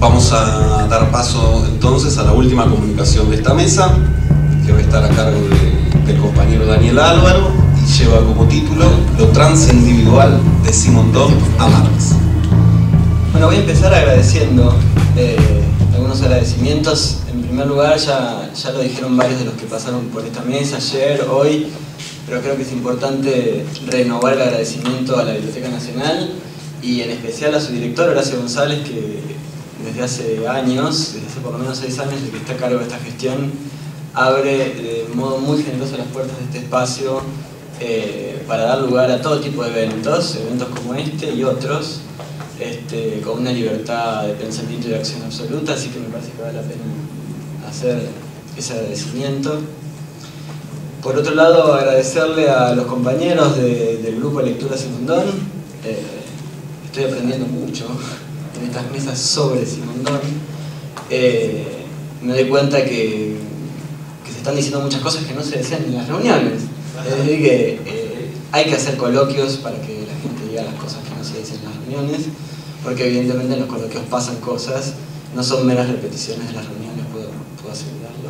Vamos a dar paso entonces a la última comunicación de esta mesa, que va a estar a cargo del compañero Daniel Álvaro, y lleva como título Lo transindividual de Simondon a Marx. Bueno, voy a empezar agradeciendo algunos agradecimientos. En primer lugar, ya lo dijeron varios de los que pasaron por esta mesa ayer, hoy, pero creo que es importante renovar el agradecimiento a la Biblioteca Nacional y en especial a su director, Horacio González, que desde hace años, desde hace por lo menos 6 años de que está a cargo de esta gestión, abre de modo muy generoso las puertas de este espacio para dar lugar a todo tipo de eventos como este y otros, con una libertad de pensamiento y de acción absoluta, así que me parece que vale la pena hacer ese agradecimiento. Por otro lado, agradecerle a los compañeros del grupo de lectura Simondon. Estoy aprendiendo mucho en estas mesas sobre Simondon. Me doy cuenta que se están diciendo muchas cosas que no se decían en las reuniones. Es decir, que hay que hacer coloquios para que la gente diga las cosas que no se dicen en las reuniones, porque evidentemente en los coloquios pasan cosas, no son meras repeticiones de las reuniones, puedo asegurarlo.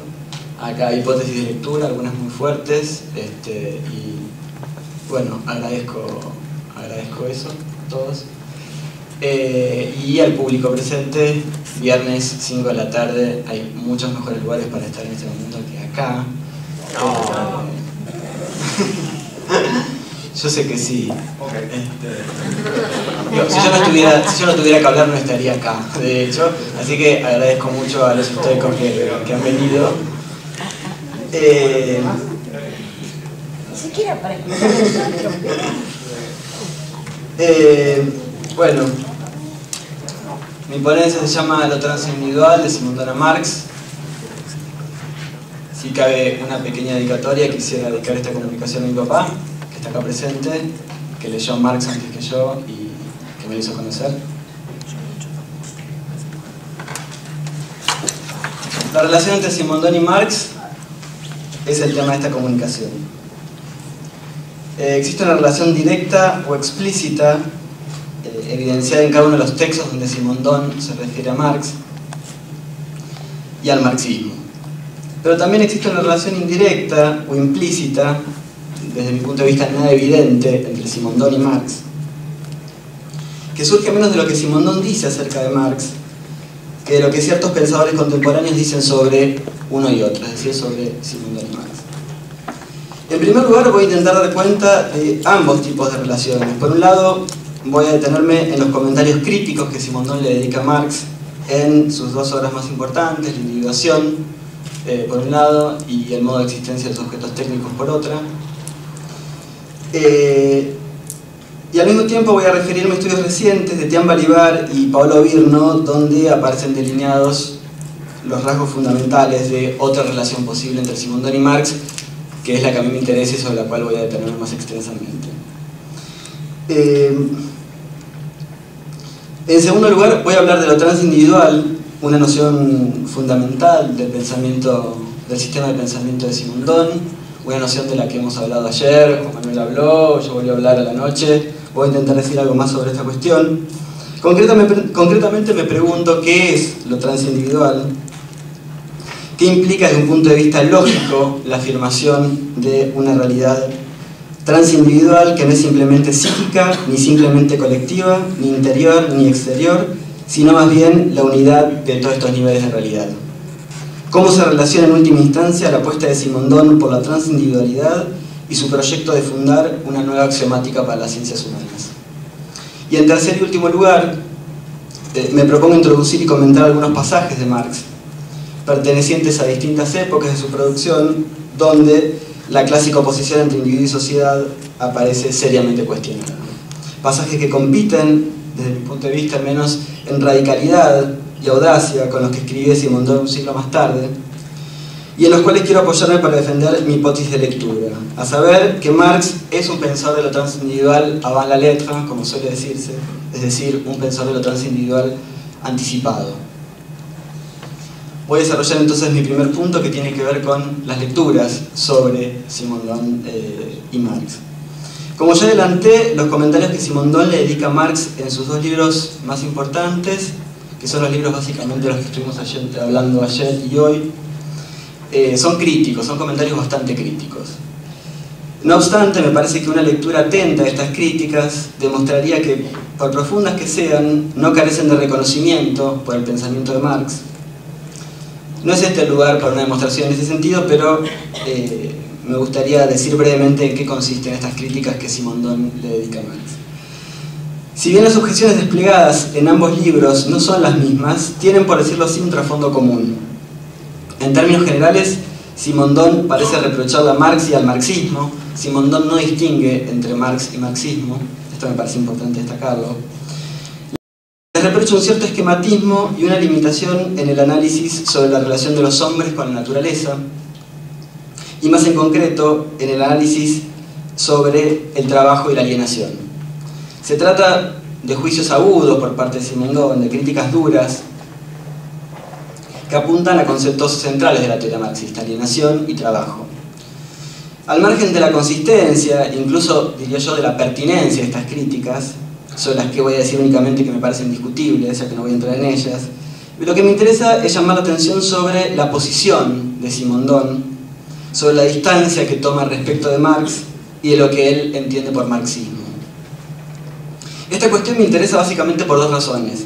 Acá hay hipótesis de lectura, algunas muy fuertes, y bueno, agradezco eso a todos. Y al público presente, viernes 5 de la tarde, hay muchos mejores lugares para estar en este momento que acá. Yo sé que sí. Si yo no tuviera que hablar, no estaría acá, de hecho. Así que agradezco mucho a los estoicos que han venido. Ni siquiera para escuchar a nosotros. Bueno, mi ponencia se llama Lo transindividual de Simondon a Marx. Si cabe una pequeña dedicatoria, quisiera dedicar esta comunicación a mi papá, que está acá presente, que leyó Marx antes que yo y que me lo hizo conocer. La relación entre Simondon y Marx es el tema de esta comunicación. Existe una relación directa o explícita, evidenciada en cada uno de los textos donde Simondon se refiere a Marx y al marxismo. Pero también existe una relación indirecta o implícita, desde mi punto de vista nada evidente, entre Simondon y Marx, que surge menos de lo que Simondon dice acerca de Marx que de lo que ciertos pensadores contemporáneos dicen sobre uno y otro, es decir, sobre Simondon y Marx. En primer lugar, voy a intentar dar cuenta de ambos tipos de relaciones. Por un lado, voy a detenerme en los comentarios críticos que Simondon le dedica a Marx en sus 2 obras más importantes, la individuación, por un lado, y el modo de existencia de los objetos técnicos por otra. Y al mismo tiempo voy a referirme a estudios recientes de Tian Balibar y Paolo Virno, donde aparecen delineados los rasgos fundamentales de otra relación posible entre Simondon y Marx, que es la que a mí me interesa y sobre la cual voy a detenerme más extensamente. En segundo lugar, voy a hablar de lo transindividual, una noción fundamental del pensamiento, del sistema de pensamiento de Simondon, una noción de la que hemos hablado ayer, Juan Manuel habló, yo volví a hablar a la noche. Voy a intentar decir algo más sobre esta cuestión. Concretamente me pregunto qué es lo transindividual, qué implica desde un punto de vista lógico la afirmación de una realidad transindividual que no es simplemente psíquica, ni simplemente colectiva, ni interior, ni exterior, sino más bien la unidad de todos estos niveles de realidad. Cómo se relaciona en última instancia la apuesta de Simondon por la transindividualidad y su proyecto de fundar una nueva axiomática para las ciencias humanas. Y en tercer y último lugar, me propongo introducir y comentar algunos pasajes de Marx, pertenecientes a distintas épocas de su producción, donde la clásica oposición entre individuo y sociedad aparece seriamente cuestionada. Pasajes que compiten, desde mi punto de vista al menos, en radicalidad y audacia con los que escribe Simondon un siglo más tarde, y en los cuales quiero apoyarme para defender mi hipótesis de lectura, a saber que Marx es un pensador de lo transindividual avant la lettre, como suele decirse, es decir, un pensador de lo transindividual anticipado. Voy a desarrollar entonces mi primer punto, que tiene que ver con las lecturas sobre Simondon y Marx. Como ya adelanté, los comentarios que Simondon le dedica a Marx en sus 2 libros más importantes que son los libros básicamente de los que estuvimos hablando ayer y hoy, son críticos, son comentarios bastante críticos. No obstante, me parece que una lectura atenta de estas críticas demostraría que, por profundas que sean, no carecen de reconocimiento por el pensamiento de Marx. No es este el lugar para una demostración en ese sentido, pero me gustaría decir brevemente en qué consisten estas críticas que Simondon le dedica a Marx. Si bien las objeciones desplegadas en ambos libros no son las mismas, tienen, por decirlo así, un trasfondo común. En términos generales, Simondon parece reprocharle a Marx y al marxismo. Simondon no distingue entre Marx y marxismo, esto me parece importante destacarlo. Les reprocha un cierto esquematismo y una limitación en el análisis sobre la relación de los hombres con la naturaleza, y más en concreto en el análisis sobre el trabajo y la alienación. Se trata de juicios agudos por parte de Simondon, de críticas duras, que apuntan a conceptos centrales de la teoría marxista: alienación y trabajo. Al margen de la consistencia, incluso diría yo de la pertinencia de estas críticas, sobre las que voy a decir únicamente que me parecen indiscutibles, ya que no voy a entrar en ellas, lo que me interesa es llamar la atención sobre la posición de Simondon, sobre la distancia que toma respecto de Marx y de lo que él entiende por marxismo. Esta cuestión me interesa básicamente por dos razones.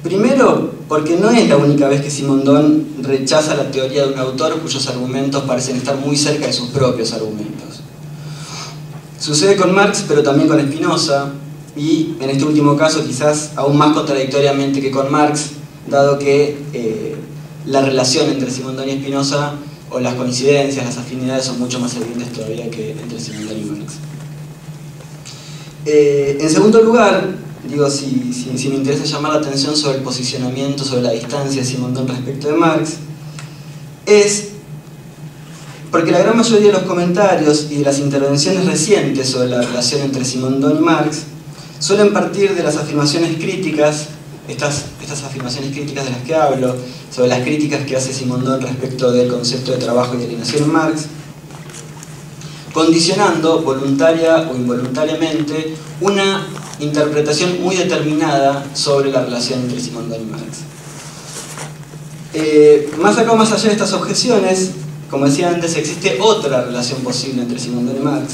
Primero, porque no es la única vez que Simondon rechaza la teoría de un autor cuyos argumentos parecen estar muy cerca de sus propios argumentos. Sucede con Marx, pero también con Spinoza, y en este último caso quizás aún más contradictoriamente que con Marx, dado que la relación entre Simondon y Spinoza, o las coincidencias, las afinidades, son mucho más evidentes todavía que entre Simondon y Marx. En segundo lugar, digo, si me interesa llamar la atención sobre el posicionamiento, sobre la distancia de Simondon respecto de Marx, es porque la gran mayoría de los comentarios y de las intervenciones recientes sobre la relación entre Simondon y Marx suelen partir de las afirmaciones críticas, estas afirmaciones críticas de las que hablo, sobre las críticas que hace Simondon respecto del concepto de trabajo y alienación en Marx, condicionando, voluntaria o involuntariamente, una interpretación muy determinada sobre la relación entre Simondon y Marx. Más acá o más allá de estas objeciones, como decía antes, existe otra relación posible entre Simondon y Marx.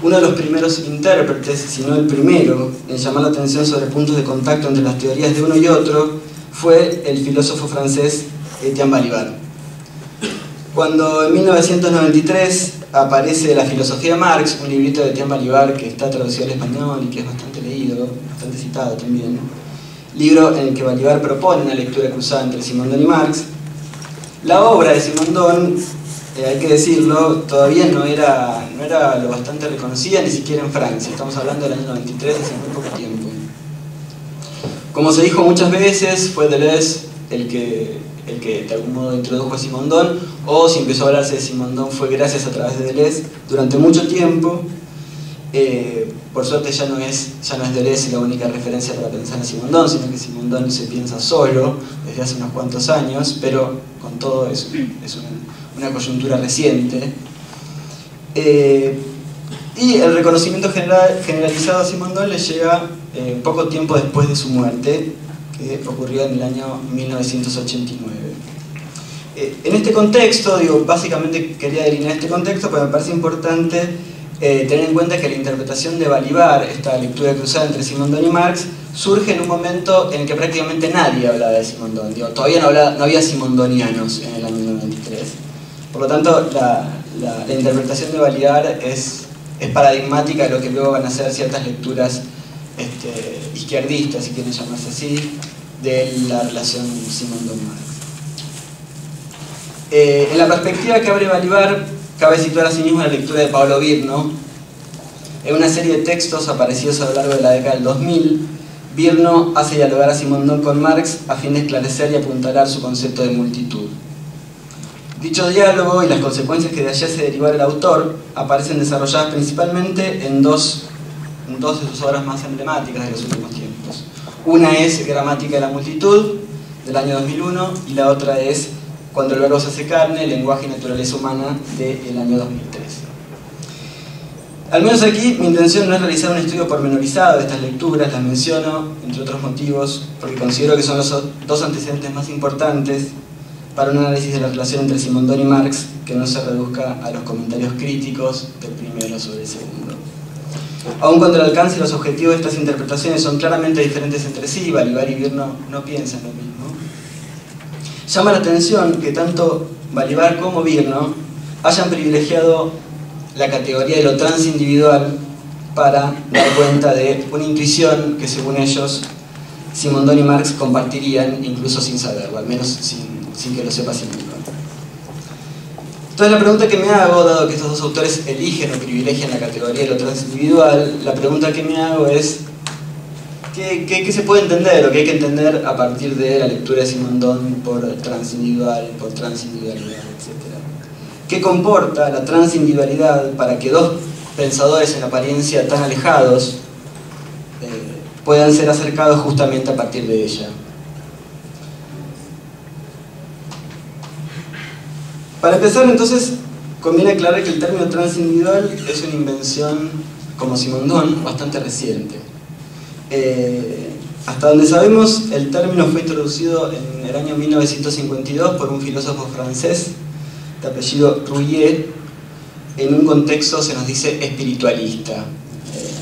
Uno de los primeros intérpretes, si no el primero, en llamar la atención sobre puntos de contacto entre las teorías de uno y otro, fue el filósofo francés Étienne Balibar. Cuando en 1993 aparece La filosofía de Marx, un librito de Étienne Balibar que está traducido al español y que es bastante leído, bastante citado también, libro en el que Balibar propone una lectura cruzada entre Simondon y Marx, la obra de Simondon, hay que decirlo, todavía no era lo bastante reconocida, ni siquiera en Francia. Estamos hablando del año 93, hace muy poco tiempo. Como se dijo muchas veces, fue Deleuze el que de algún modo introdujo a Simondon, o si empezó a hablarse de Simondon fue gracias a través de Deleuze durante mucho tiempo. Por suerte ya no es Deleuze la única referencia para pensar en Simondon, sino que Simondon se piensa solo desde hace unos cuantos años, pero con todo es una coyuntura reciente. Y el reconocimiento generalizado a Simondon le llega poco tiempo después de su muerte, que ocurrió en el año 1989. En este contexto, digo, básicamente quería delinear este contexto, porque me parece importante tener en cuenta que la interpretación de Balibar, esta lectura cruzada entre Simondon y Marx, surge en un momento en el que prácticamente nadie hablaba de Simondon. Digo, todavía no había simondonianos en el año 93. Por lo tanto, la interpretación de Balibar es paradigmática de lo que luego van a ser ciertas lecturas izquierdistas, si quieren llamarse así, de la relación Simondon-Marx. En la perspectiva que abre Balibar, cabe situar asimismo la lectura de Pablo Virno. En una serie de textos aparecidos a lo largo de la década del 2000, Virno hace dialogar a Simondon con Marx a fin de esclarecer y apuntalar su concepto de multitud. Dicho diálogo y las consecuencias que de allí hace derivar el autor aparecen desarrolladas principalmente en dos de sus obras más emblemáticas de los últimos tiempos. Una es Gramática de la multitud, del año 2001, y la otra es Cuando el verbo se hace carne, lenguaje y naturaleza humana, del año 2003. Al menos aquí mi intención no es realizar un estudio pormenorizado de estas lecturas, las menciono, entre otros motivos, porque considero que son los dos antecedentes más importantes para un análisis de la relación entre Simondon y Marx que no se reduzca a los comentarios críticos del primero sobre el segundo. Aun cuando el alcance y los objetivos de estas interpretaciones son claramente diferentes entre sí, Balibar y Virno no piensan lo mismo. Llama la atención que tanto Balibar como Virno hayan privilegiado la categoría de lo transindividual para dar cuenta de una intuición que, según ellos, Simondon y Marx compartirían incluso sin saberlo, al menos sin que lo sepa Simondon. Entonces la pregunta que me hago, dado que estos dos autores eligen o privilegian la categoría de lo transindividual, la pregunta que me hago es ¿qué se puede entender o qué hay que entender a partir de la lectura de Simondon por transindividual, por transindividualidad, etc.? ¿Qué comporta la transindividualidad para que dos pensadores en apariencia tan alejados puedan ser acercados justamente a partir de ella? Para empezar, entonces, conviene aclarar que el término transindividual es una invención, como Simondon, bastante reciente. Hasta donde sabemos, el término fue introducido en el año 1952 por un filósofo francés de apellido Rouillet, en un contexto, se nos dice, espiritualista.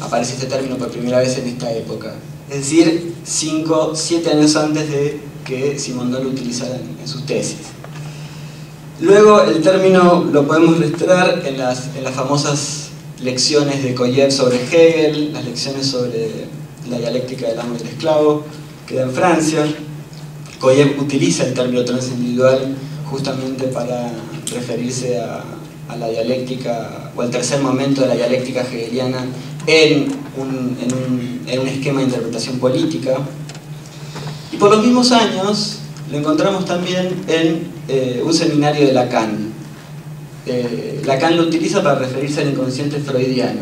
Aparece este término por primera vez en esta época. Es decir, 5, 7 años antes de que Simondon lo utilizara en sus tesis. Luego el término lo podemos rastrear en las famosas lecciones de Koyev sobre Hegel, las lecciones sobre la dialéctica del amo y del esclavo, que da en Francia. Koyev utiliza el término transindividual justamente para referirse a la dialéctica, o al tercer momento de la dialéctica hegeliana en un esquema de interpretación política. Y por los mismos años lo encontramos también en un seminario de Lacan. Lacan lo utiliza para referirse al inconsciente freudiano.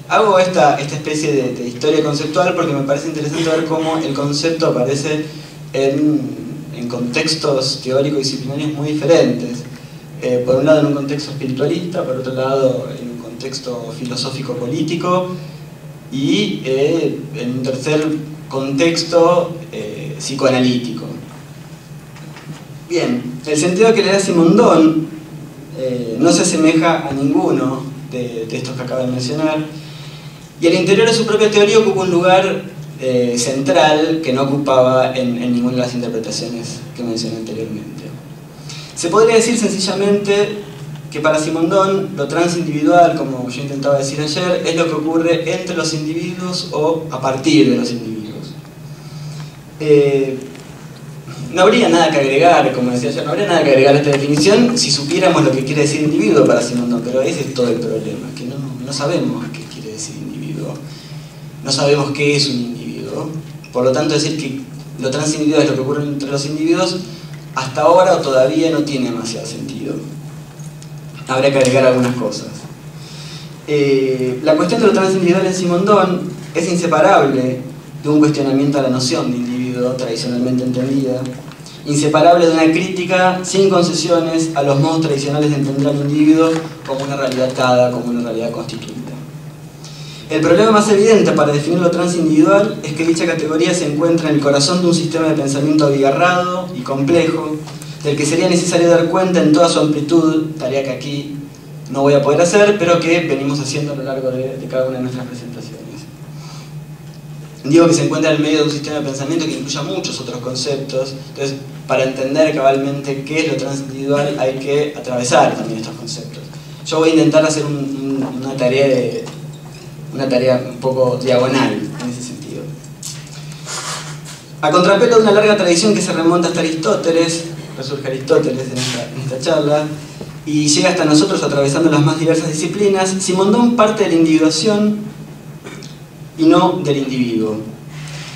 Hago esta especie de historia conceptual porque me parece interesante ver cómo el concepto aparece en contextos teórico-disciplinarios muy diferentes. Por un lado en un contexto espiritualista, por otro lado en un contexto filosófico-político, y en un tercer contexto psicoanalítico. Bien, el sentido que le da Simondon no se asemeja a ninguno de estos que acabo de mencionar, y al interior de su propia teoría ocupa un lugar central que no ocupaba en ninguna de las interpretaciones que mencioné anteriormente. Se podría decir sencillamente que para Simondon lo transindividual, como yo intentaba decir ayer, es lo que ocurre entre los individuos o a partir de los individuos. No habría nada que agregar, como decía ayer, no habría nada que agregar a esta definición si supiéramos lo que quiere decir individuo para Simondon, pero ese es todo el problema, que no sabemos qué quiere decir individuo, no sabemos qué es un individuo, por lo tanto decir que lo transindividual es lo que ocurre entre los individuos, hasta ahora o todavía no tiene demasiado sentido. Habría que agregar algunas cosas. La cuestión de lo transindividual en Simondon es inseparable de un cuestionamiento a la noción de individuo tradicionalmente entendida, inseparable de una crítica sin concesiones a los modos tradicionales de entender al individuo como una realidad dada, como una realidad constituida. El problema más evidente para definir lo transindividual es que dicha categoría se encuentra en el corazón de un sistema de pensamiento abigarrado y complejo, del que sería necesario dar cuenta en toda su amplitud, tarea que aquí no voy a poder hacer, pero que venimos haciendo a lo largo de cada una de nuestras presentaciones. Digo que se encuentra en medio de un sistema de pensamiento que incluye muchos otros conceptos, entonces para entender cabalmente qué es lo transindividual hay que atravesar también estos conceptos. Yo voy a intentar hacer una tarea un poco diagonal en ese sentido. A contrapelo de una larga tradición que se remonta hasta Aristóteles, resurge Aristóteles en esta charla, y llega hasta nosotros atravesando las más diversas disciplinas, Simondon parte de la individuación y no del individuo.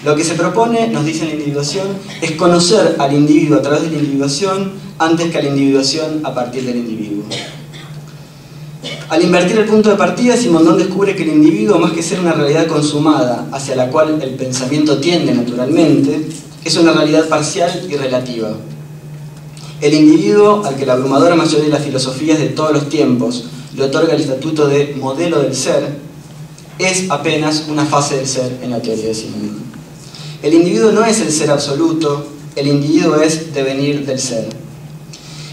Lo que se propone, nos dice la individuación, es conocer al individuo a través de la individuación antes que a la individuación a partir del individuo. Al invertir el punto de partida, Simondon descubre que el individuo, más que ser una realidad consumada hacia la cual el pensamiento tiende naturalmente, es una realidad parcial y relativa. El individuo, al que la abrumadora mayoría de las filosofías de todos los tiempos le otorga el estatuto de modelo del ser, es apenas una fase del ser en la teoría de Simondon. El individuo no es el ser absoluto, el individuo es devenir del ser.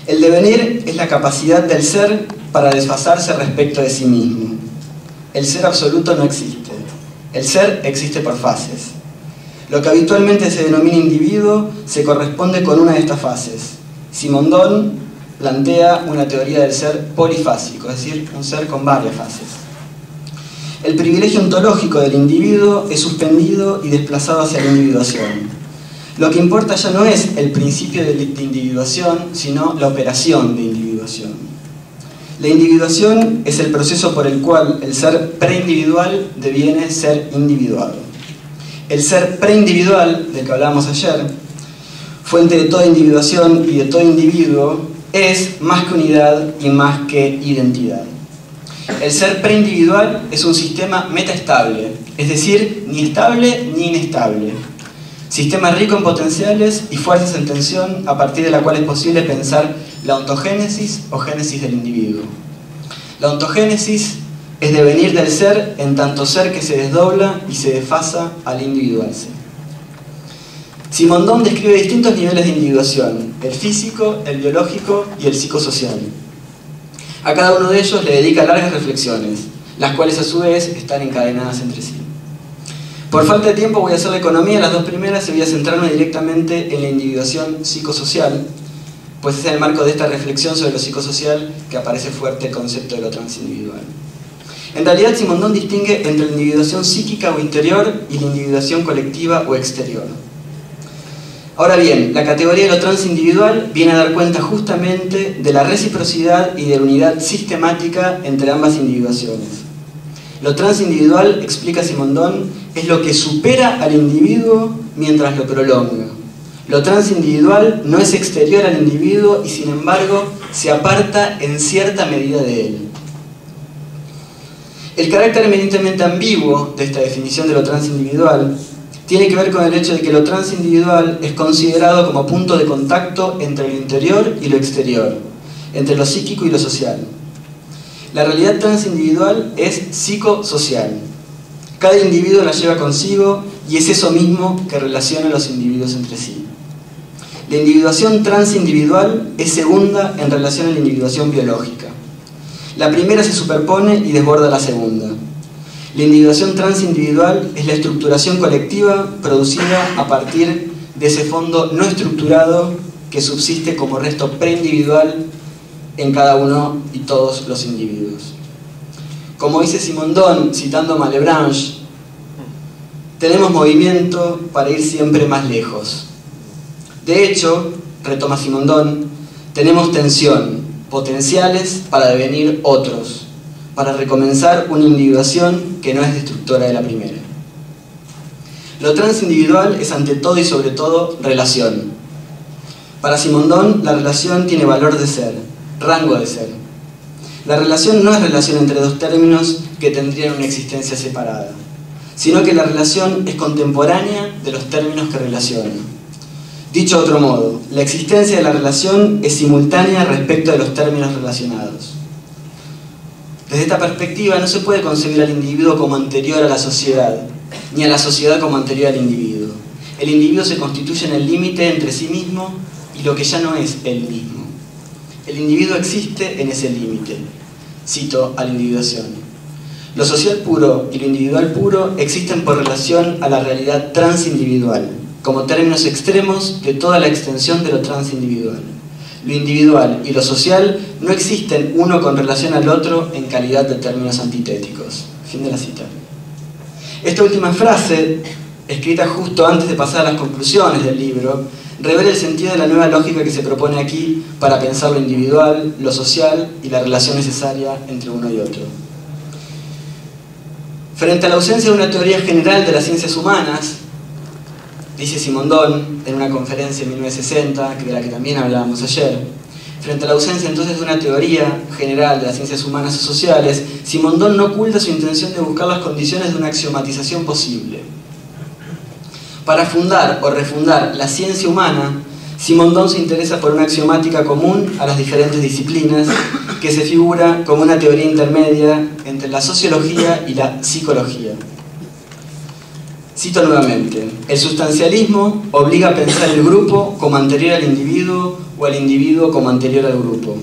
El devenir es la capacidad del ser para desfasarse respecto de sí mismo. El ser absoluto no existe. El ser existe por fases. Lo que habitualmente se denomina individuo se corresponde con una de estas fases. Simondon plantea una teoría del ser polifásico, es decir, un ser con varias fases. El privilegio ontológico del individuo es suspendido y desplazado hacia la individuación. Lo que importa ya no es el principio de individuación, sino la operación de individuación. La individuación es el proceso por el cual el ser preindividual deviene ser individuado. El ser preindividual, del que hablábamos ayer, fuente de toda individuación y de todo individuo, es más que unidad y más que identidad. El ser preindividual es un sistema metaestable, es decir, ni estable ni inestable. Sistema rico en potenciales y fuerzas en tensión a partir de la cual es posible pensar la ontogénesis o génesis del individuo. La ontogénesis es devenir del ser en tanto ser que se desdobla y se desfasa al individuarse. Simondon describe distintos niveles de individuación, el físico, el biológico y el psicosocial. A cada uno de ellos le dedica largas reflexiones, las cuales a su vez están encadenadas entre sí. Por falta de tiempo voy a hacer la economía, las dos primeras, y voy a centrarme directamente en la individuación psicosocial, pues es en el marco de esta reflexión sobre lo psicosocial que aparece fuerte el concepto de lo transindividual. En realidad, Simondon distingue entre la individuación psíquica o interior y la individuación colectiva o exterior. Ahora bien, la categoría de lo transindividual viene a dar cuenta justamente de la reciprocidad y de la unidad sistemática entre ambas individuaciones. Lo transindividual, explica Simondon, es lo que supera al individuo mientras lo prolonga. Lo transindividual no es exterior al individuo y sin embargo se aparta en cierta medida de él. El carácter eminentemente ambiguo de esta definición de lo transindividual tiene que ver con el hecho de que lo transindividual es considerado como punto de contacto entre lo interior y lo exterior, entre lo psíquico y lo social. La realidad transindividual es psicosocial. Cada individuo la lleva consigo y es eso mismo que relaciona a los individuos entre sí. La individuación transindividual es segunda en relación a la individuación biológica. La primera se superpone y desborda la segunda. La individuación transindividual es la estructuración colectiva producida a partir de ese fondo no estructurado que subsiste como resto preindividual en cada uno y todos los individuos. Como dice Simondon, citando a Malebranche, tenemos movimiento para ir siempre más lejos. De hecho, retoma Simondon, tenemos tensión, potenciales para devenir otros, para recomenzar una individuación que no es destructora de la primera. Lo transindividual es ante todo y sobre todo relación. Para Simondon, la relación tiene valor de ser, rango de ser. La relación no es relación entre dos términos que tendrían una existencia separada, sino que la relación es contemporánea de los términos que relacionan. Dicho de otro modo, la existencia de la relación es simultánea respecto de los términos relacionados. Desde esta perspectiva no se puede concebir al individuo como anterior a la sociedad, ni a la sociedad como anterior al individuo. El individuo se constituye en el límite entre sí mismo y lo que ya no es él mismo. El individuo existe en ese límite. Cito a la individuación. Lo social puro y lo individual puro existen por relación a la realidad transindividual, como términos extremos de toda la extensión de lo transindividual. Lo individual y lo social no existen uno con relación al otro en calidad de términos antitéticos. Fin de la cita. Esta última frase, escrita justo antes de pasar a las conclusiones del libro, revela el sentido de la nueva lógica que se propone aquí para pensar lo individual, lo social y la relación necesaria entre uno y otro. Frente a la ausencia de una teoría general de las ciencias humanas, dice Simondon en una conferencia en 1960, de la que también hablábamos ayer, frente a la ausencia entonces de una teoría general de las ciencias humanas o sociales, Simondon no oculta su intención de buscar las condiciones de una axiomatización posible. Para fundar o refundar la ciencia humana, Simondon se interesa por una axiomática común a las diferentes disciplinas que se figura como una teoría intermedia entre la sociología y la psicología. Cito nuevamente: el sustancialismo obliga a pensar el grupo como anterior al individuo o al individuo como anterior al grupo,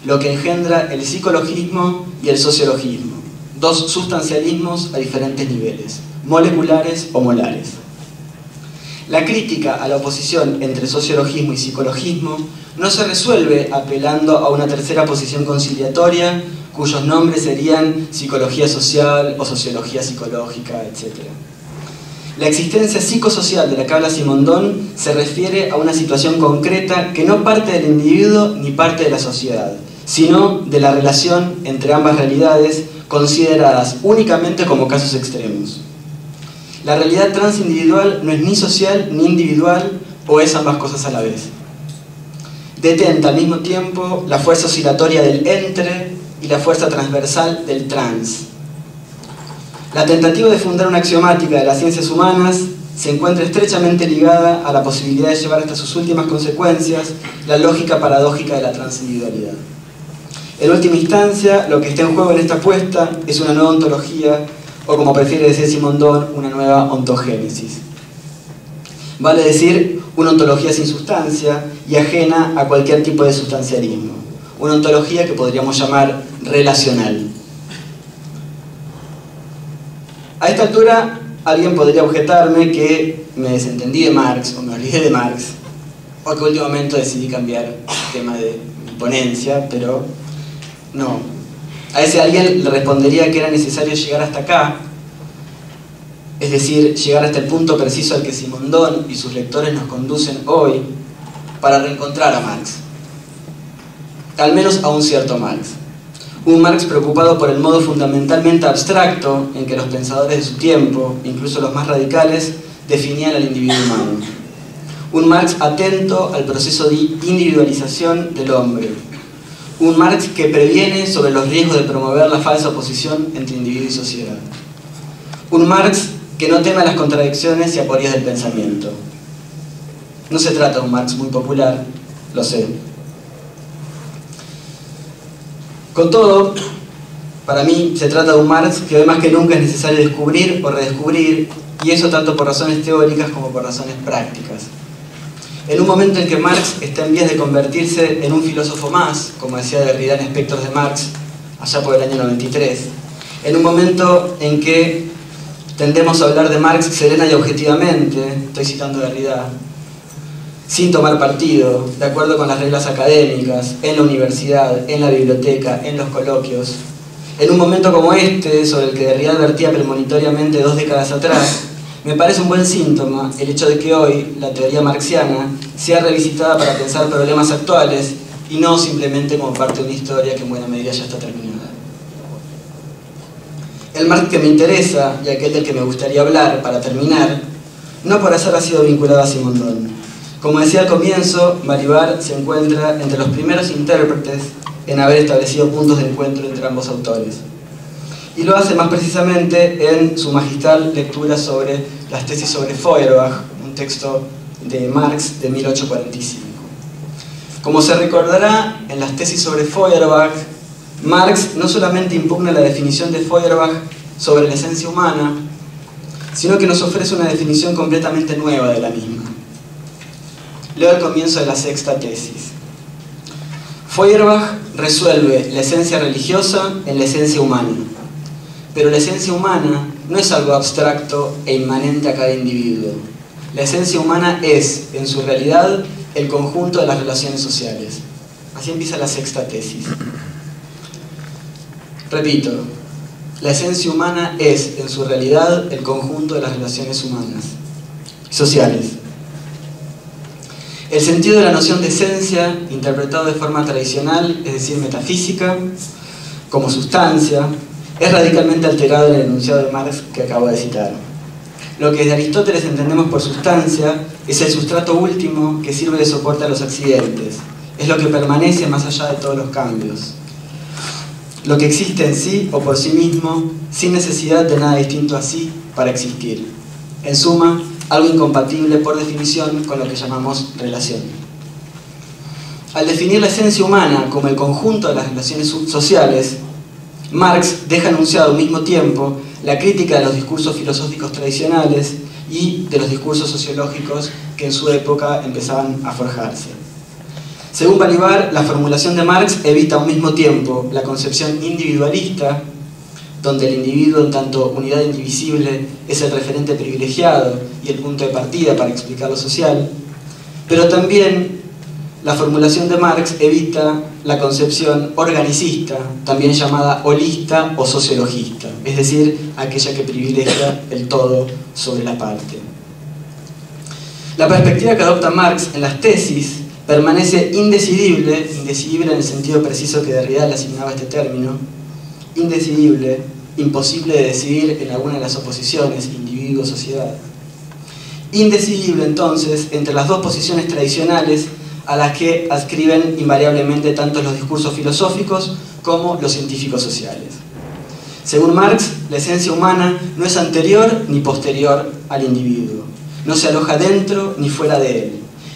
lo que engendra el psicologismo y el sociologismo, dos sustancialismos a diferentes niveles, moleculares o molares. La crítica a la oposición entre sociologismo y psicologismo no se resuelve apelando a una tercera posición conciliatoria cuyos nombres serían psicología social o sociología psicológica, etc. La existencia psicosocial de la que habla Simondon se refiere a una situación concreta que no parte del individuo ni parte de la sociedad, sino de la relación entre ambas realidades consideradas únicamente como casos extremos. La realidad transindividual no es ni social ni individual, o es ambas cosas a la vez. Detenta al mismo tiempo la fuerza oscilatoria del entre y la fuerza transversal del trans. La tentativa de fundar una axiomática de las ciencias humanas se encuentra estrechamente ligada a la posibilidad de llevar hasta sus últimas consecuencias la lógica paradójica de la transindividualidad. En última instancia, lo que está en juego en esta apuesta es una nueva ontología, o como prefiere decir Simondon, una nueva ontogénesis. Vale decir, una ontología sin sustancia y ajena a cualquier tipo de sustancialismo. Una ontología que podríamos llamar relacional. A esta altura, alguien podría objetarme que me desentendí de Marx, o me olvidé de Marx, o que últimamente decidí cambiar el tema de mi ponencia, pero no. A ese alguien le respondería que era necesario llegar hasta acá, es decir, llegar hasta el punto preciso al que Simondon y sus lectores nos conducen hoy para reencontrar a Marx. Al menos a un cierto Marx. Un Marx preocupado por el modo fundamentalmente abstracto en que los pensadores de su tiempo, incluso los más radicales, definían al individuo humano. Un Marx atento al proceso de individualización del hombre. Un Marx que previene sobre los riesgos de promover la falsa oposición entre individuo y sociedad. Un Marx que no teme a las contradicciones y aporías del pensamiento. No se trata de un Marx muy popular, lo sé. Con todo, para mí se trata de un Marx que hoy más que nunca es necesario descubrir o redescubrir, y eso tanto por razones teóricas como por razones prácticas. En un momento en que Marx está en vías de convertirse en un filósofo más, como decía Derrida en Espectros de Marx, allá por el año 93, en un momento en que tendemos a hablar de Marx serena y objetivamente, estoy citando Derrida, sin tomar partido, de acuerdo con las reglas académicas, en la universidad, en la biblioteca, en los coloquios. En un momento como este, sobre el que Derrida advertía premonitoriamente 2 décadas atrás, me parece un buen síntoma el hecho de que hoy la teoría marxiana sea revisitada para pensar problemas actuales y no simplemente como parte de una historia que en buena medida ya está terminada. El Marx que me interesa, y aquel del que me gustaría hablar para terminar, no por azar ha sido vinculado a Simondon. Como decía al comienzo, Balibar se encuentra entre los primeros intérpretes en haber establecido puntos de encuentro entre ambos autores. Y lo hace más precisamente en su magistral lectura sobre las tesis sobre Feuerbach, un texto de Marx de 1845. Como se recordará, en las tesis sobre Feuerbach, Marx no solamente impugna la definición de Feuerbach sobre la esencia humana, sino que nos ofrece una definición completamente nueva de la misma. Leo el comienzo de la 6ª tesis. Feuerbach resuelve la esencia religiosa en la esencia humana. Pero la esencia humana no es algo abstracto e inmanente a cada individuo. La esencia humana es, en su realidad, el conjunto de las relaciones sociales. Así empieza la 6ª tesis. Repito, la esencia humana es, en su realidad, el conjunto de las relaciones humanas, sociales. El sentido de la noción de esencia, interpretado de forma tradicional, es decir, metafísica, como sustancia, es radicalmente alterado en el enunciado de Marx que acabo de citar. Lo que desde Aristóteles entendemos por sustancia es el sustrato último que sirve de soporte a los accidentes. Es lo que permanece más allá de todos los cambios. Lo que existe en sí o por sí mismo, sin necesidad de nada distinto a sí para existir. En suma, algo incompatible por definición con lo que llamamos relación. Al definir la esencia humana como el conjunto de las relaciones sociales, Marx deja anunciado al mismo tiempo la crítica de los discursos filosóficos tradicionales y de los discursos sociológicos que en su época empezaban a forjarse. Según Balibar, la formulación de Marx evita al mismo tiempo la concepción individualista, donde el individuo en tanto unidad indivisible es el referente privilegiado y el punto de partida para explicar lo social, pero también la formulación de Marx evita la concepción organicista, también llamada holista o sociologista, es decir, aquella que privilegia el todo sobre la parte. La perspectiva que adopta Marx en las tesis permanece indecidible en el sentido preciso que Derrida le asignaba a este término, indecidible, imposible de decidir en alguna de las oposiciones, individuo-sociedad. Indecidible entonces entre las dos posiciones tradicionales a las que adscriben invariablemente tanto los discursos filosóficos como los científicos sociales. Según Marx, la esencia humana no es anterior ni posterior al individuo, no se aloja dentro ni fuera de él.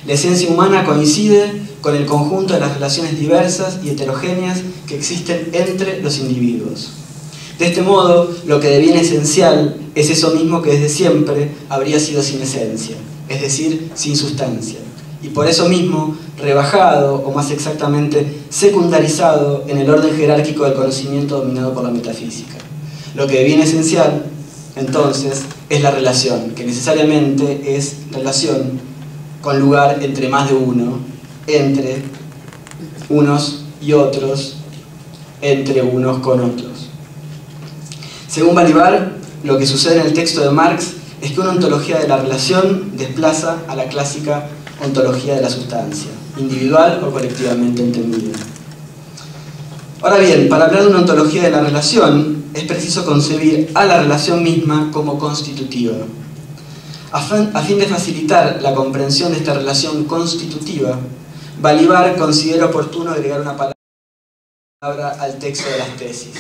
La esencia humana coincide con el conjunto de las relaciones diversas y heterogéneas que existen entre los individuos. De este modo, lo que deviene esencial es eso mismo que desde siempre habría sido sin esencia, es decir, sin sustancia, y por eso mismo rebajado, o más exactamente secundarizado en el orden jerárquico del conocimiento dominado por la metafísica. Lo que deviene esencial, entonces, es la relación, que necesariamente es relación con lugar entre más de uno, entre unos y otros, entre unos con otros. Según Balibar, lo que sucede en el texto de Marx es que una ontología de la relación desplaza a la clásica ontología de la sustancia, individual o colectivamente entendida. Ahora bien, para hablar de una ontología de la relación, es preciso concebir a la relación misma como constitutiva. A fin de facilitar la comprensión de esta relación constitutiva, Balibar considera oportuno agregar una palabra al texto de las tesis.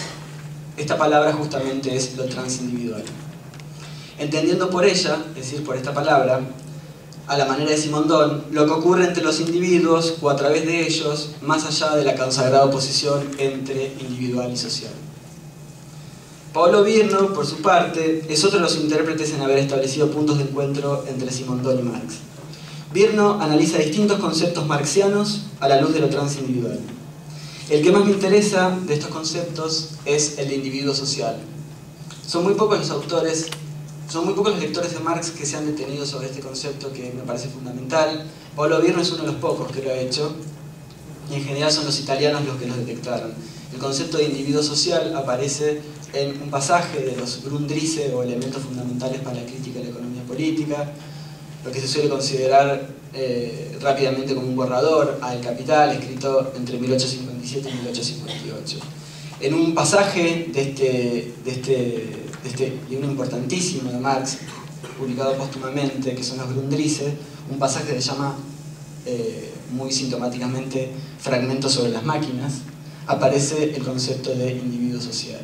Esta palabra justamente es lo transindividual. Entendiendo por ella, es decir, por esta palabra, a la manera de Simondón, lo que ocurre entre los individuos o a través de ellos, más allá de la consagrada oposición entre individual y social. Paulo Virno, por su parte, es otro de los intérpretes en haber establecido puntos de encuentro entre Simondón y Marx. Virno analiza distintos conceptos marxianos a la luz de lo transindividual. El que más me interesa de estos conceptos es el de individuo social. Son muy pocos los lectores de Marx que se han detenido sobre este concepto que me parece fundamental. Paulo Virno es uno de los pocos que lo ha hecho, y en general son los italianos los que lo detectaron. El concepto de individuo social aparece en un pasaje de los Grundrisse, o elementos fundamentales para la crítica de la economía política, lo que se suele considerar rápidamente como un borrador al Capital, escrito entre 1857 y 1858. En un pasaje de este libro importantísimo de Marx, publicado póstumamente, que son los Grundrisse, un pasaje que se llama muy sintomáticamente Fragmentos sobre las máquinas, aparece el concepto de individuo social.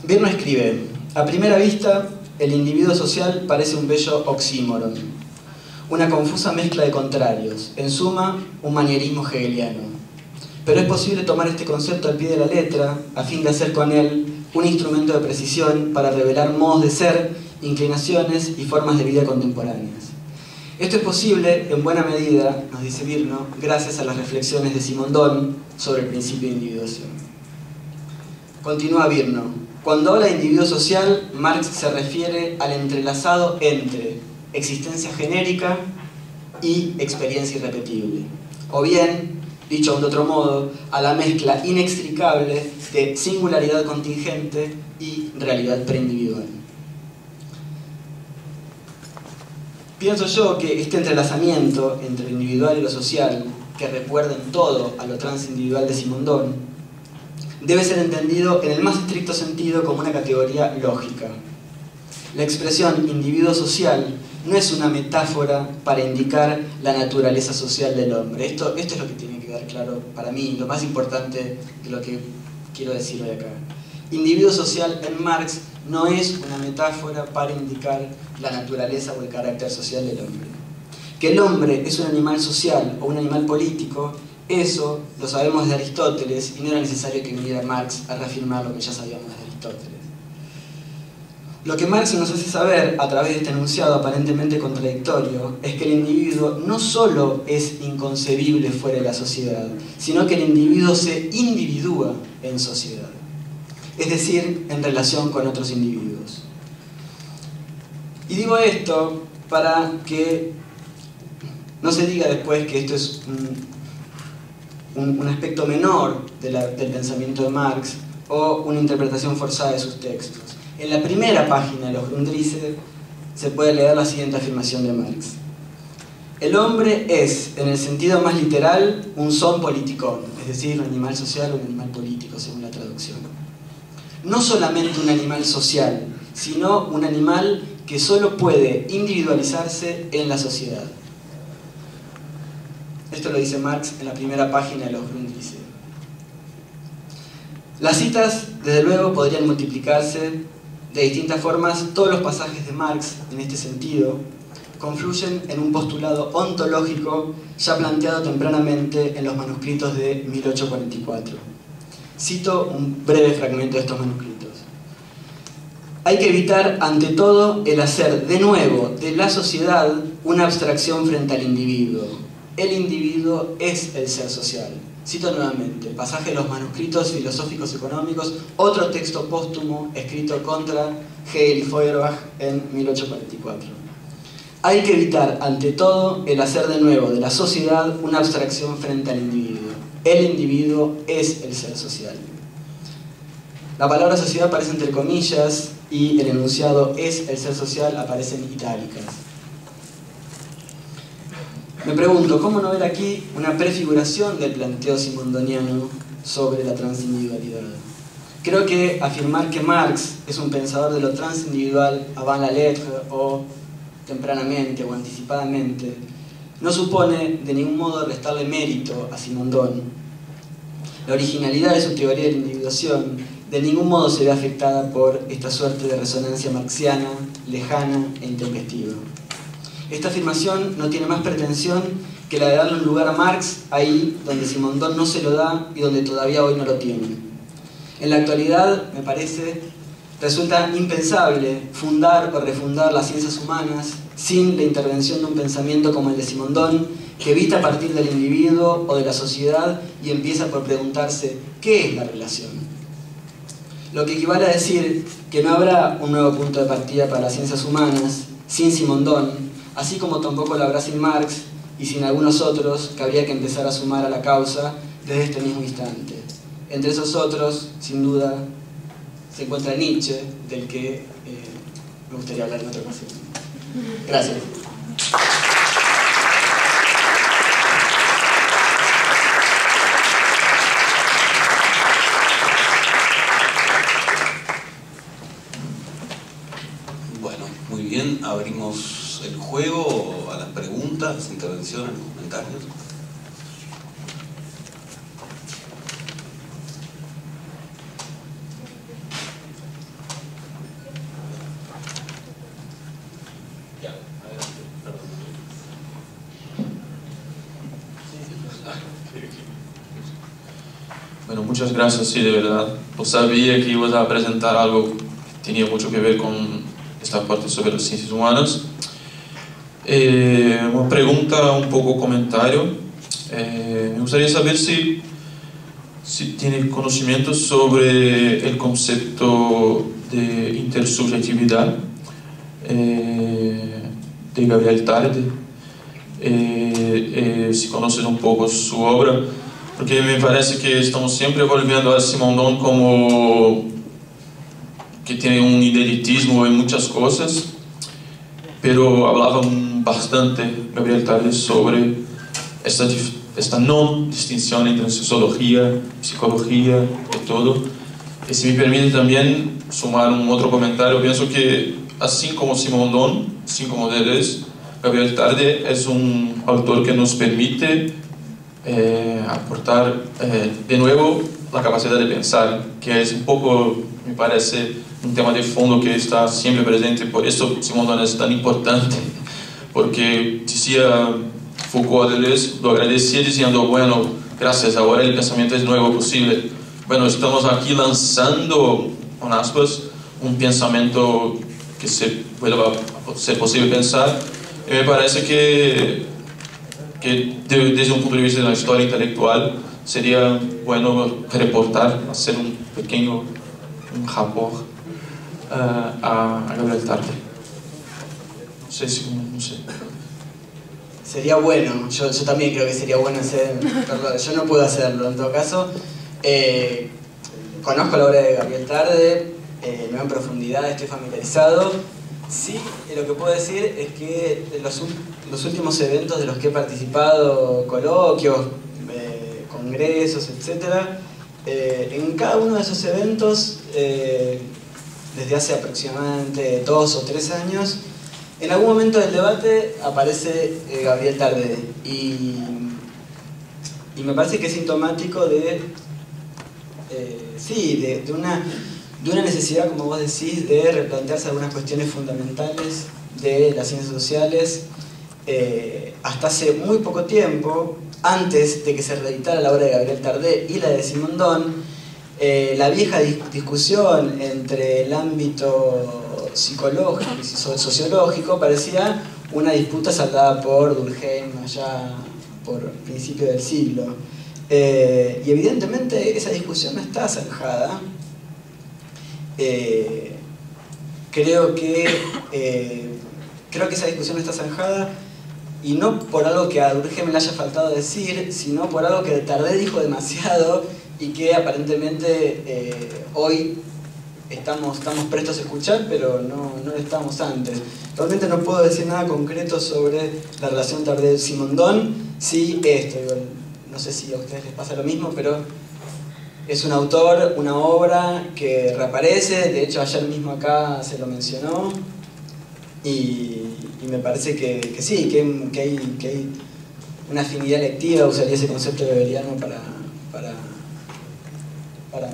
Virno escribe: a primera vista, el individuo social parece un bello oxímoron, una confusa mezcla de contrarios, en suma, un manierismo hegeliano. Pero es posible tomar este concepto al pie de la letra, a fin de hacer con él un instrumento de precisión para revelar modos de ser, inclinaciones y formas de vida contemporáneas. Esto es posible, en buena medida, nos dice Virno, gracias a las reflexiones de Simondón sobre el principio de individuación. Continúa Virno: cuando habla de individuo social, Marx se refiere al entrelazado entre existencia genérica y experiencia irrepetible. O bien, dicho de otro modo, a la mezcla inextricable de singularidad contingente y realidad preindividual. Pienso yo que este entrelazamiento entre lo individual y lo social, que recuerda en todo a lo transindividual de Simondón, debe ser entendido en el más estricto sentido como una categoría lógica. La expresión individuo social no es una metáfora para indicar la naturaleza social del hombre. Esto es lo que tiene que quedar claro para mí, lo más importante de lo que quiero decir hoy acá. Individuo social en Marx no es una metáfora para indicar la naturaleza o el carácter social del hombre. Que el hombre es un animal social o un animal político, eso lo sabemos de Aristóteles y no era necesario que viniera Marx a reafirmar lo que ya sabíamos de Aristóteles. Lo que Marx nos hace saber, a través de este enunciado aparentemente contradictorio, es que el individuo no solo es inconcebible fuera de la sociedad, sino que el individuo se individúa en sociedad, es decir, en relación con otros individuos. Y digo esto para que no se diga después que esto es un aspecto menor del pensamiento de Marx o una interpretación forzada de sus textos. En la primera página de los Grundrisse se puede leer la siguiente afirmación de Marx. El hombre es, en el sentido más literal, un son politikon, es decir, un animal social o un animal político, según la traducción. No solamente un animal social, sino un animal que solo puede individualizarse en la sociedad. Esto lo dice Marx en la primera página de los Grundrisse. Las citas, desde luego, podrían multiplicarse de distintas formas. Todos los pasajes de Marx, en este sentido, confluyen en un postulado ontológico ya planteado tempranamente en los manuscritos de 1844. Cito un breve fragmento de estos manuscritos. Hay que evitar, ante todo, el hacer de nuevo de la sociedad una abstracción frente al individuo. El individuo es el ser social. Cito nuevamente, pasaje de los manuscritos filosóficos económicos, otro texto póstumo escrito contra Hegel y Feuerbach en 1844. Hay que evitar, ante todo, el hacer de nuevo de la sociedad una abstracción frente al individuo. El individuo es el ser social. La palabra sociedad aparece entre comillas y el enunciado es el ser social aparece en itálicas. Me pregunto, ¿cómo no ver aquí una prefiguración del planteo simondoniano sobre la transindividualidad? Creo que afirmar que Marx es un pensador de lo transindividual avant la lettre o tempranamente o anticipadamente no supone de ningún modo restarle mérito a Simondón. La originalidad de su teoría de la individuación de ningún modo se ve afectada por esta suerte de resonancia marxiana, lejana e intempestiva. Esta afirmación no tiene más pretensión que la de darle un lugar a Marx ahí donde Simondón no se lo da y donde todavía hoy no lo tiene. En la actualidad, me parece, resulta impensable fundar o refundar las ciencias humanas sin la intervención de un pensamiento como el de Simondón, que evita partir del individuo o de la sociedad y empieza por preguntarse ¿qué es la relación? Lo que equivale a decir que no habrá un nuevo punto de partida para las ciencias humanas sin Simondón, así como tampoco lo habrá sin Marx y sin algunos otros que habría que empezar a sumar a la causa desde este mismo instante. Entre esos otros, sin duda, se encuentra Nietzsche, del que me gustaría hablar en otra ocasión. Gracias. Bueno, muy bien, abrimos el juego a las preguntas, intervenciones, comentarios. Bueno, muchas gracias, sí, de verdad. Yo sabía que ibas a presentar algo que tenía mucho que ver con esta parte sobre las ciencias humanas. Una pregunta, un poco comentario. Me gustaría saber si tiene conocimiento sobre el concepto de intersubjetividad de Gabriel Tarde. Si conoces un poco su obra, porque me parece que estamos siempre volviendo a Simondón como que tiene un idealitismo en muchas cosas, pero hablaba bastante Gabriel Tarde sobre esta no distinción entre sociología, psicología y todo. Y si me permite también sumar un otro comentario, pienso que así como Simondón, así como Deleuze, Gabriel Tarde es un autor que nos permite aportar de nuevo la capacidad de pensar, que es un poco, me parece, un tema de fondo que está siempre presente. Por eso Simondon es tan importante, porque decía Foucault Deleuze, lo agradecía diciendo, bueno, gracias, ahora el pensamiento es nuevo, posible. Bueno, estamos aquí lanzando, con aspas, un pensamiento que se vuelva a ser posible pensar. Y me parece que desde un punto de vista de la historia intelectual sería bueno reportar, hacer un pequeño rapport a Gabriel Tarde. No sé si... no sé. Sería bueno, yo también creo que sería bueno hacerlo. Yo no puedo hacerlo en todo caso. Conozco la obra de Gabriel Tarde, no en profundidad, estoy familiarizado. Sí, lo que puedo decir es que los últimos eventos de los que he participado, coloquios, congresos, etc., en cada uno de esos eventos, desde hace aproximadamente 2 o 3 años, en algún momento del debate aparece Gabriel Tarde y me parece que es sintomático de una necesidad, como vos decís, de replantearse algunas cuestiones fundamentales de las ciencias sociales. Hasta hace muy poco tiempo, antes de que se reeditara la obra de Gabriel Tarde y la de Simondon, la vieja discusión entre el ámbito psicológico y sociológico parecía una disputa saldada por Durkheim allá por principio del siglo. Y evidentemente esa discusión no está zanjada. Creo que esa discusión no está zanjada, y no por algo que a Durkheim le haya faltado decir, sino por algo que Tarde dijo demasiado y que aparentemente hoy estamos prestos a escuchar, pero no lo estábamos antes. Realmente no puedo decir nada concreto sobre la relación Tarde-Simondon. Sí, no sé si a ustedes les pasa lo mismo, pero es un autor, una obra que reaparece. De hecho, ayer mismo acá se lo mencionó, y me parece que sí, que hay una afinidad lectiva. Usaría ese concepto weberiano para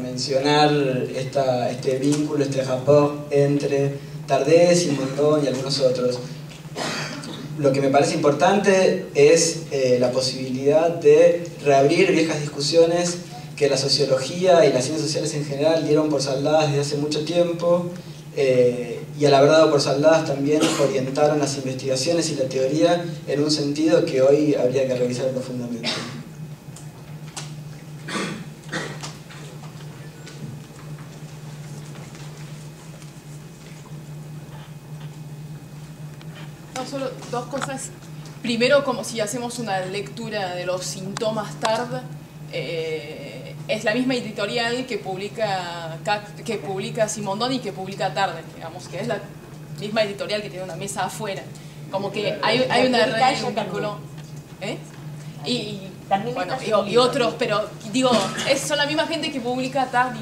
mencionar este vínculo, este rapport entre Tarde, Simondon y algunos otros. Lo que me parece importante es la posibilidad de reabrir viejas discusiones que la sociología y las ciencias sociales en general dieron por saldadas desde hace mucho tiempo, y al haber dado por saldadas también orientaron las investigaciones y la teoría en un sentido que hoy habría que revisar profundamente. Solo 2 cosas. Primero, como si hacemos una lectura de los síntomas Tarde, es la misma editorial que publica Simondon y que publica Tarde, digamos, que es la misma editorial que tiene una mesa afuera. Como que hay una red, un vínculo. Y otros, pero digo, son la misma gente que publica Tarde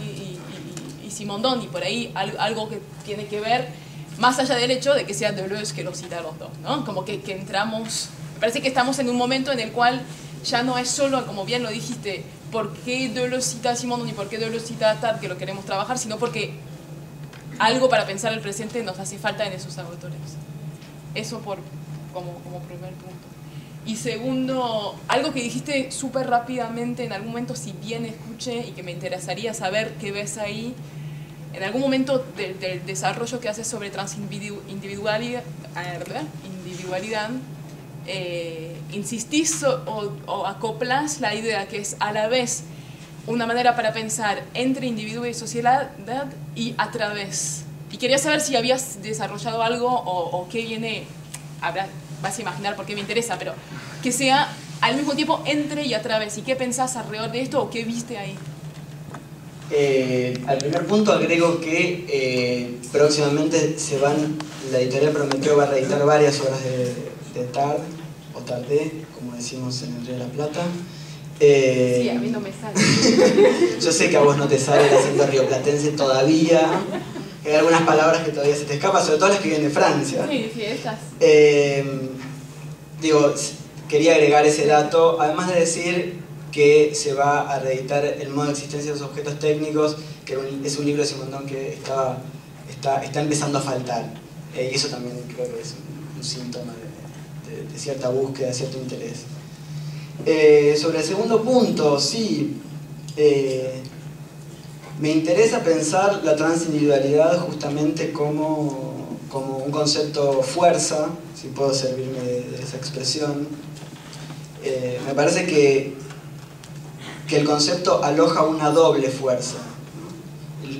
y Simondon, y por ahí algo que tiene que ver, más allá del hecho de que sea Deleuze que los cita a los dos, ¿no? Como que entramos, me parece que estamos en un momento en el cual ya no es solo, como bien lo dijiste, por qué Deleuze cita a Simondon y por qué Deleuze cita a Tarde que lo queremos trabajar, sino porque algo para pensar el presente nos hace falta en esos autores. Eso como primer punto. Y segundo, algo que dijiste súper rápidamente en algún momento, si bien escuché, y que me interesaría saber qué ves ahí, en algún momento del desarrollo que haces sobre transindividualidad, insistís o acoplás la idea que es a la vez una manera para pensar entre individuo y sociedad y a través. Y quería saber si habías desarrollado algo o qué viene, vas a imaginar por qué me interesa, pero que sea al mismo tiempo entre y a través. ¿Y qué pensás alrededor de esto o qué viste ahí? Al primer punto agrego que próximamente la editorial Prometeo va a reeditar varias obras de Tarde, o Tarde, como decimos en el Río de la Plata. Sí, a mí no me sale. Yo sé que a vos no te sale el acento rioplatense todavía. Hay algunas palabras que todavía se te escapan, sobre todo las que vienen de Francia. Sí, esas. Quería agregar ese dato, además de decir que se va a reeditar El modo de existencia de los objetos técnicos, que es un libro de Simondon que estaba está empezando a faltar. Y eso también creo que es un síntoma de cierta búsqueda, de cierto interés. Sobre el segundo punto, sí, me interesa pensar la transindividualidad justamente como un concepto fuerza, si puedo servirme de esa expresión. Me parece que el concepto aloja una doble fuerza.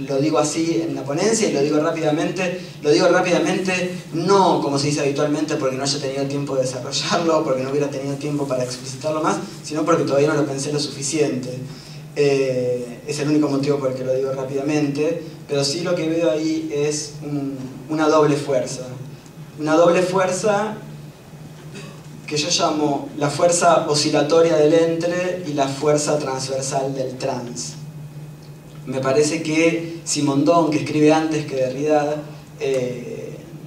Lo digo así en la ponencia y lo digo rápidamente no como se dice habitualmente porque no haya tenido tiempo de desarrollarlo, porque no hubiera tenido tiempo para explicitarlo más, sino porque todavía no lo pensé lo suficiente. Es el único motivo por el que lo digo rápidamente, pero sí lo que veo ahí es una doble fuerza. Una doble fuerza que yo llamo la fuerza oscilatoria del entre y la fuerza transversal del trans. Me parece que Simondon, que escribe antes que Derrida,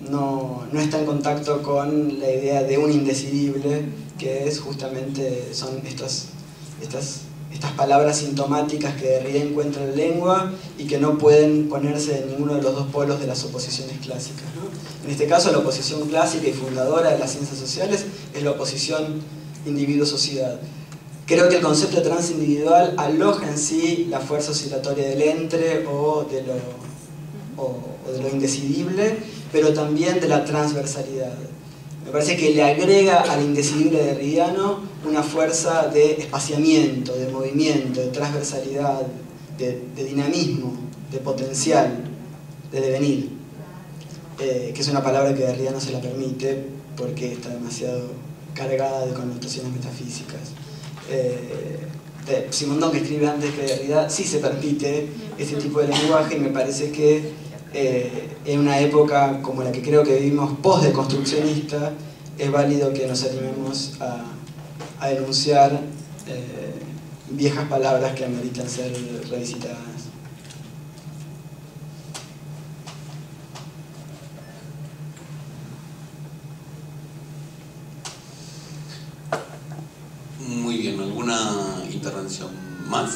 no está en contacto con la idea de un indecidible, que es justamente, son estas palabras sintomáticas que Derrida encuentra en la lengua y que no pueden ponerse en ninguno de los dos polos de las oposiciones clásicas, ¿no? En este caso, la oposición clásica y fundadora de las ciencias sociales es la oposición individuo-sociedad. Creo que el concepto de transindividual aloja en sí la fuerza oscilatoria del entre o de lo indecidible, pero también de la transversalidad. Me parece que le agrega al indecidible derridiano una fuerza de espaciamiento, de movimiento, de transversalidad, de dinamismo, de potencial, de devenir, que es una palabra que Derrida no se la permite porque está demasiado cargada de connotaciones metafísicas. Simondon, que escribe antes que Derrida, sí se permite ese tipo de lenguaje y me parece que en una época como la que creo que vivimos post-deconstruccionista es válido que nos animemos a denunciar viejas palabras que ameritan ser revisitadas. Muy bien, ¿alguna intervención más?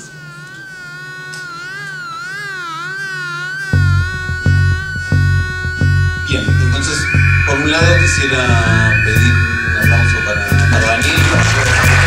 Bien, entonces, por un lado quisiera pedir un aplauso para Daniel.